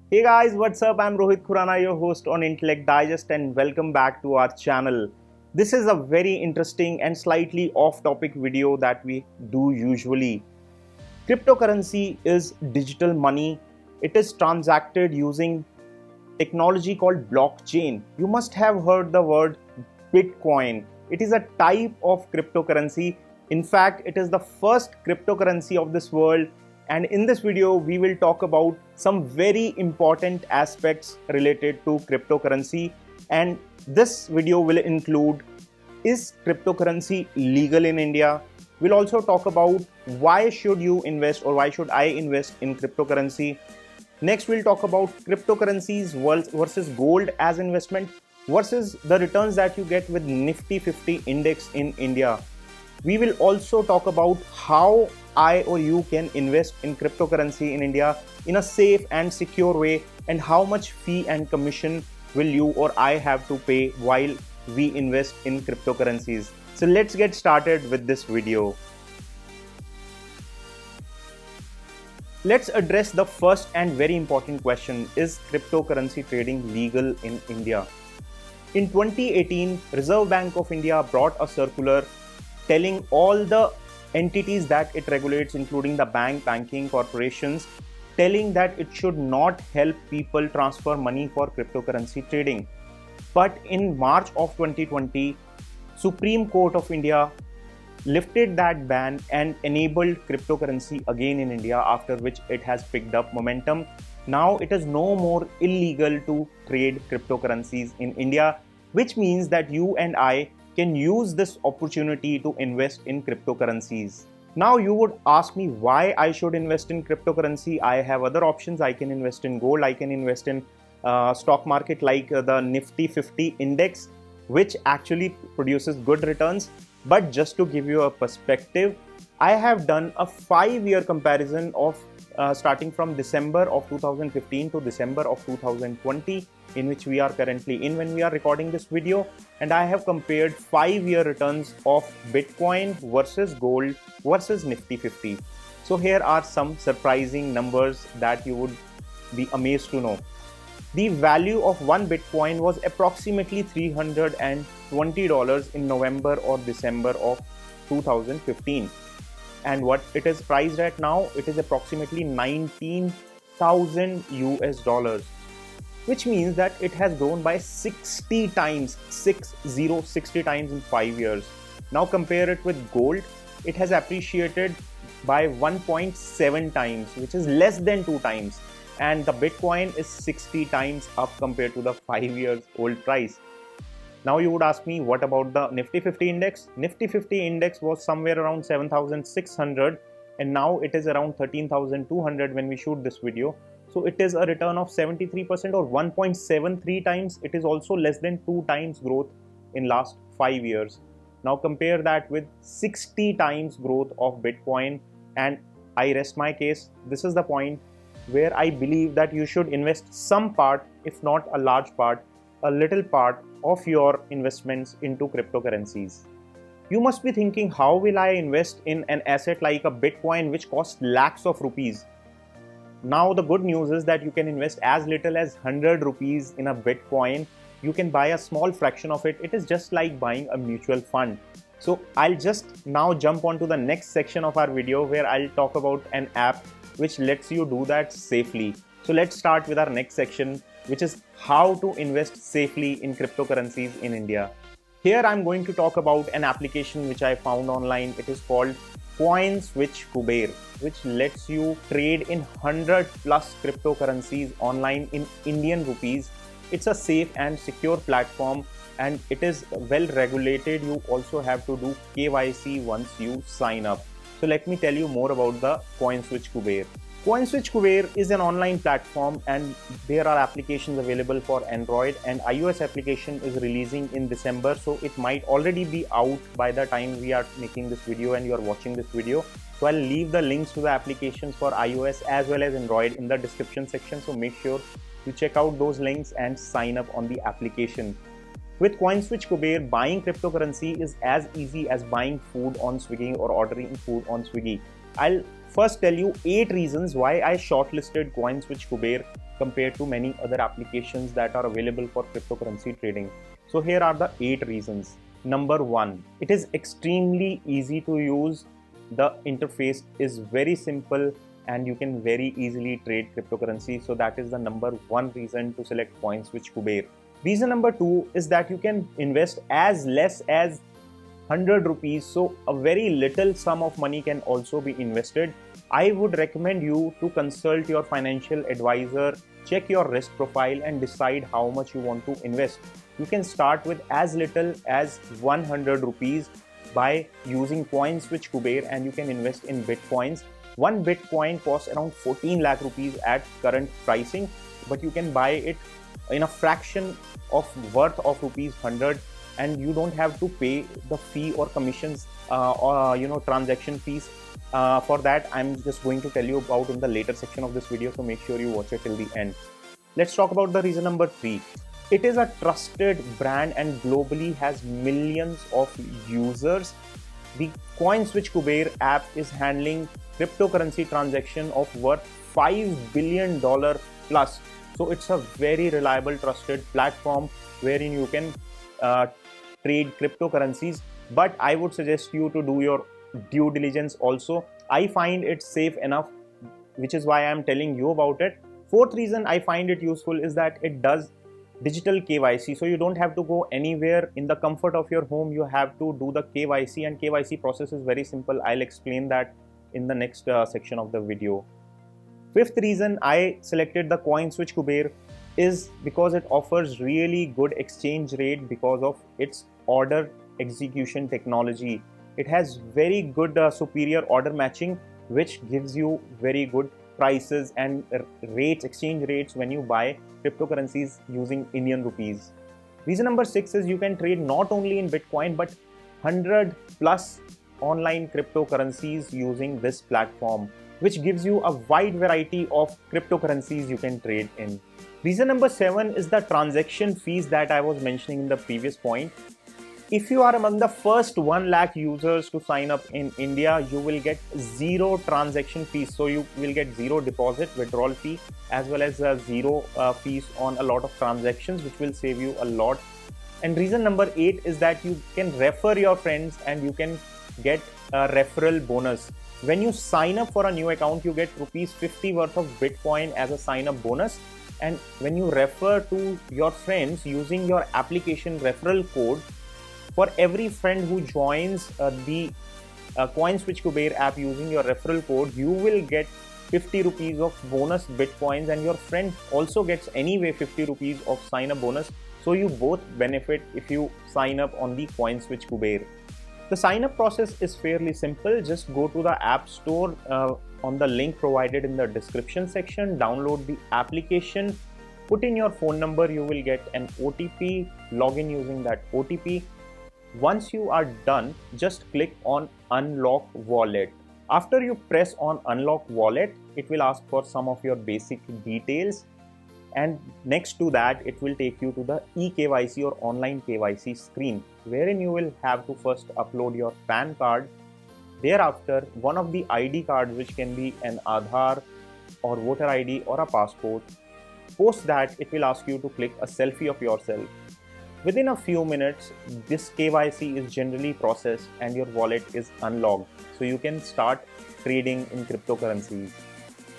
Hey guys, what's up? I'm Rohit Khurana, your host on Intellect Digest, and welcome back to our channel. This is a very interesting and slightly off topic video that we do usually. Cryptocurrency is digital money. It is transacted using technology called blockchain. You must have heard the word Bitcoin. It is a type of cryptocurrency. In fact, it is the first cryptocurrency of this world. And in this video, we will talk about some very important aspects related to cryptocurrency. And this video will include, is cryptocurrency legal in India? We'll also talk about why should you invest or why should I invest in cryptocurrency. Next, we'll talk about cryptocurrencies versus gold as investment versus the returns that you get with Nifty 50 index in India. We will also talk about how I or you can invest in cryptocurrency in India in a safe and secure way, and how much fee and commission will you or I have to pay while we invest in cryptocurrencies. So let's get started with this video. Let's address the first and very important question: is cryptocurrency trading legal in India? In 2018, Reserve Bank of India brought a circular telling all the entities that it regulates, including the banking corporations, telling that it should not help people transfer money for cryptocurrency trading. But in March of 2020, Supreme Court of India lifted that ban and enabled cryptocurrency again in India, after which it has picked up momentum. Now it is no more illegal to trade cryptocurrencies in India, which means that you and I can use this opportunity to invest in cryptocurrencies. Now you would ask me why I should invest in cryptocurrency. I have other options. I can invest in gold. I can invest in stock market like the Nifty 50 index, which actually produces good returns. But just to give you a perspective, I have done a 5-year comparison of starting from December of 2015 to December of 2020, in which we are currently in when we are recording this video, and I have compared 5-year returns of Bitcoin versus gold versus Nifty 50. So here are some surprising numbers that you would be amazed to know. The value of one Bitcoin was approximately $320 in November or December of 2015. And what it is priced at now, it is approximately 19,000 US dollars, which means that it has grown by 60 times, 60 times in 5 years. Now compare it with gold, it has appreciated by 1.7 times, which is less than 2 times. And the Bitcoin is 60 times up compared to the 5 years old price. Now you would ask me, what about the Nifty 50 index? Nifty 50 index was somewhere around 7,600 and now it is around 13,200 when we shoot this video. So it is a return of 73% or 1.73 times. It is also less than 2 times growth in last 5 years. Now compare that with 60 times growth of Bitcoin, and I rest my case. This is the point where I believe that you should invest some part, if not a large part, a little part of your investments into cryptocurrencies. You must be thinking, how will I invest in an asset like a Bitcoin which costs lakhs of rupees? Now the good news is that you can invest as little as 100 rupees in a Bitcoin. You can buy a small fraction of it. It is just like buying a mutual fund. So I'll just now jump on to the next section of our video where I'll talk about an app which lets you do that safely. So let's start with our next section, which is how to invest safely in cryptocurrencies in India. Here I'm going to talk about an application which I found online. It is called CoinSwitch Kuber, which lets you trade in 100 plus cryptocurrencies online in Indian rupees. It's a safe and secure platform and it is well regulated. You also have to do KYC once you sign up. So let me tell you more about the CoinSwitch Kuber. CoinSwitch Kuber is an online platform and there are applications available for Android, and iOS application is releasing in December, so it might already be out by the time we are making this video and you are watching this video. So I'll leave the links to the applications for iOS as well as Android in the description section, so make sure to check out those links and sign up on the application. With CoinSwitch Kuber, buying cryptocurrency is as easy as buying food on Swiggy or ordering food on Swiggy. I'll first tell you 8 reasons why I shortlisted CoinSwitch Kuber compared to many other applications that are available for cryptocurrency trading. So here are the 8 reasons. Number 1, it is extremely easy to use. The interface is very simple and you can very easily trade cryptocurrency. So that is the number 1 reason to select CoinSwitch Kuber. Reason number 2 is that you can invest as less as 100 rupees. So a very little sum of money can also be invested. I would recommend you to consult your financial advisor, check your risk profile and decide how much you want to invest. You can start with as little as 100 rupees by using CoinSwitch Kuber and you can invest in Bitcoins. One Bitcoin costs around 14 lakh rupees at current pricing, but you can buy it in a fraction of worth of rupees 100 and you don't have to pay the fee or commissions or transaction fees. For that, I'm just going to tell you about in the later section of this video, so make sure you watch it till the end. Let's talk about the reason number 3. It is a trusted brand and globally has millions of users. The CoinSwitch Kuber app is handling cryptocurrency transaction of worth $5 billion plus. So it's a very reliable, trusted platform wherein you can trade cryptocurrencies. But I would suggest you to do your due diligence also. I find it safe enough, which is why I'm telling you about it. Fourth reason I find it useful is that it does digital KYC. So you don't have to go anywhere. In the comfort of your home, you have to do the KYC, and KYC process is very simple. I'll explain that in the next section of the video. Fifth reason I selected the CoinSwitch Kuber is because it offers really good exchange rate because of its order execution technology. It has very good superior order matching, which gives you very good prices and rates, exchange rates when you buy cryptocurrencies using Indian rupees. Reason number 6 is you can trade not only in Bitcoin but 100 plus online cryptocurrencies using this platform, which gives you a wide variety of cryptocurrencies you can trade in. Reason number 7 is the transaction fees that I was mentioning in the previous point. If you are among the first 1 lakh users to sign up in India, you will get 0 transaction fees. So you will get 0 deposit withdrawal fee as well as 0 fees on a lot of transactions, which will save you a lot. And reason number 8 is that you can refer your friends and you can get a referral bonus. When you sign up for a new account, you get rupees 50 worth of Bitcoin as a sign up bonus. And when you refer to your friends using your application referral code, for every friend who joins the CoinSwitch Kuber app using your referral code, you will get 50 rupees of bonus Bitcoins, and your friend also gets anyway 50 rupees of sign up bonus. So you both benefit if you sign up on the CoinSwitch Kuber. The sign up process is fairly simple. Just go to the App Store on the link provided in the description section, download the application, put in your phone number, you will get an OTP, log in using that OTP. Once you are done, just click on Unlock Wallet. After you press on Unlock Wallet, it will ask for some of your basic details. And next to that, it will take you to the eKYC or online KYC screen, wherein you will have to first upload your PAN card. Thereafter, one of the ID cards, which can be an Aadhaar or voter ID or a passport. Post that, it will ask you to click a selfie of yourself. Within a few minutes, this KYC is generally processed and your wallet is unlocked. So you can start trading in cryptocurrencies.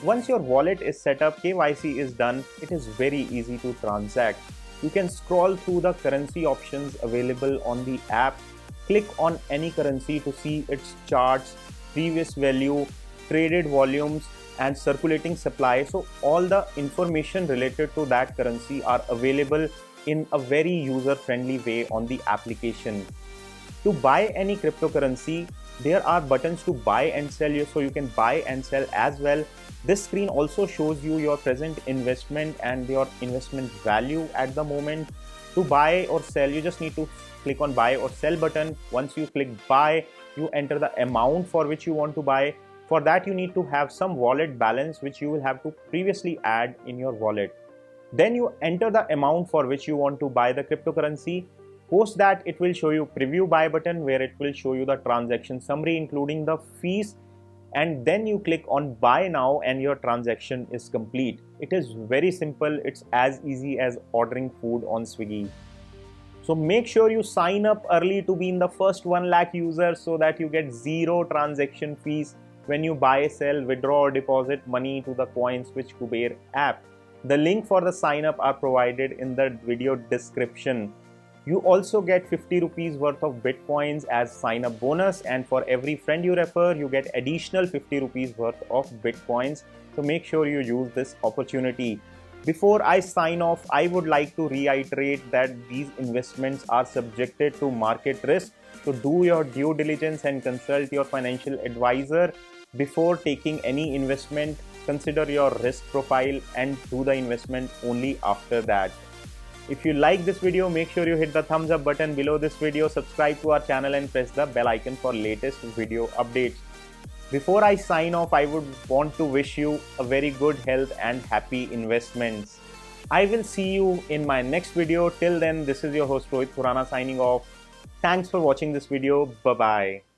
Once your wallet is set up, KYC is done, it is very easy to transact. You can scroll through the currency options available on the app, click on any currency to see its charts, previous value, traded volumes, and circulating supply. So all the information related to that currency are available in a very user-friendly way on the application. To buy any cryptocurrency, there are buttons to buy and sell, so you can buy and sell as well. This screen also shows you your present investment and your investment value at the moment. To buy or sell, you just need to click on buy or sell button. Once you click buy, you enter the amount for which you want to buy. For that, you need to have some wallet balance, which you will have to previously add in your wallet. Then you enter the amount for which you want to buy the cryptocurrency. Post that, it will show you preview buy button, where it will show you the transaction summary, including the fees and then you click on buy now and your transaction is complete. It is very simple. It's as easy as ordering food on Swiggy. So make sure you sign up early to be in the first 1 lakh users so that you get zero transaction fees when you buy, sell, withdraw or deposit money to the CoinSwitch Kuber app. The link for the sign up are provided in the video description. You also get 50 rupees worth of Bitcoins as sign up bonus, and for every friend you refer you get additional 50 rupees worth of Bitcoins. So make sure you use this opportunity. Before I sign off, I would like to reiterate that these investments are subjected to market risk. So do your due diligence and consult your financial advisor before taking any investment. Consider your risk profile and do the investment only after that. If you like this video, make sure you hit the thumbs up button below this video, subscribe to our channel and press the bell icon for latest video updates. Before I sign off, I would want to wish you a very good health and happy investments. I will see you in my next video. Till then, this is your host Rohit Khurana signing off. Thanks for watching this video. Bye-bye.